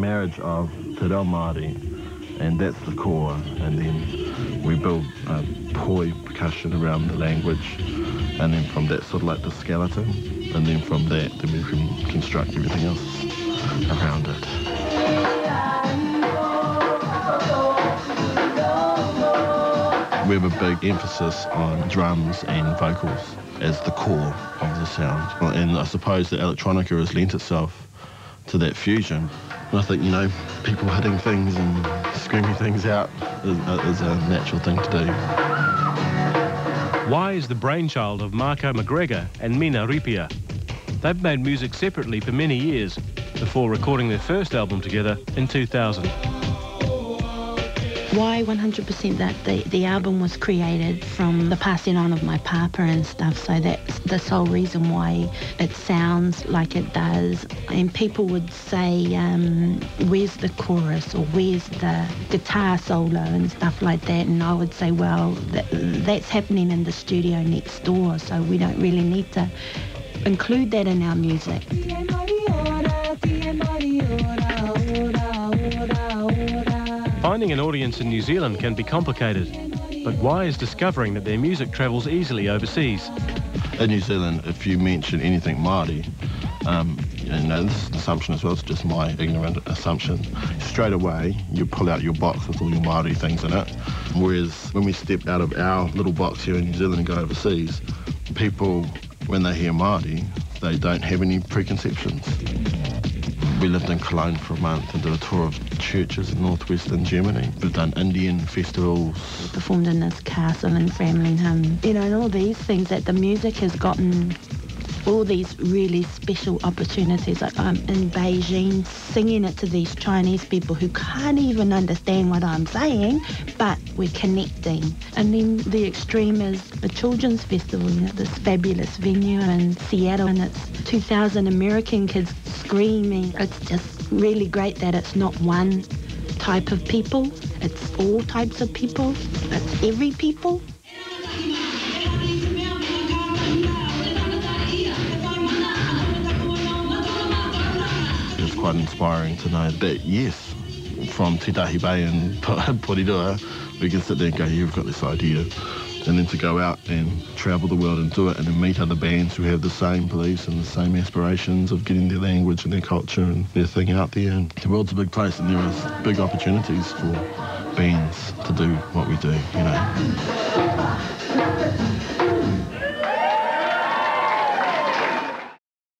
marriage of te reo Māori, and that's the core, and then we build poi percussion around the language, and then from that sort of like the skeleton, and then from that then we can construct everything else around it. We have a big emphasis on drums and vocals as the core of the sound, and I suppose that electronica has lent itself to that fusion. And I think, you know, people hitting things and screaming things out is a natural thing to do. Why is the brainchild of Maaka MacGregor and Mina Ripia. They've made music separately for many years before recording their first album together in 2000. Why 100% that the album was created from the passing on of my papa and stuff, so that's the sole reason why it sounds like it does. And people would say, where's the chorus or where's the guitar solo and stuff like that, and I would say, well, that's happening in the studio next door, so we don't really need to include that in our music. Finding an audience in New Zealand can be complicated, but why is discovering that their music travels easily overseas? In New Zealand, if you mention anything Māori, you know, this is an assumption as well, it's just my ignorant assumption, straight away you pull out your box with all your Māori things in it. Whereas when we step out of our little box here in New Zealand and go overseas, people, when they hear Māori, they don't have any preconceptions. We lived in Cologne for a month and did a tour of churches in northwestern Germany. We've done Indian festivals. We performed in this castle in Framlingham. You know, and all these things that the music has gotten all these really special opportunities. Like I'm in Beijing singing it to these Chinese people who can't even understand what I'm saying, but we're connecting. And then the extreme is a children's festival, you know, this fabulous venue in Seattle, and it's 2,000 American kids screaming. It's just really great that it's not one type of people, it's all types of people, it's every people. It's quite inspiring to know that, yes, from Te Tahi Bay and Porirua, we can sit there and go, yeah, we've got this idea. And then to go out and travel the world and do it, and then meet other bands who have the same beliefs and the same aspirations of getting their language and their culture and their thing out there. And the world's a big place, and there is big opportunities for bands to do what we do, you know.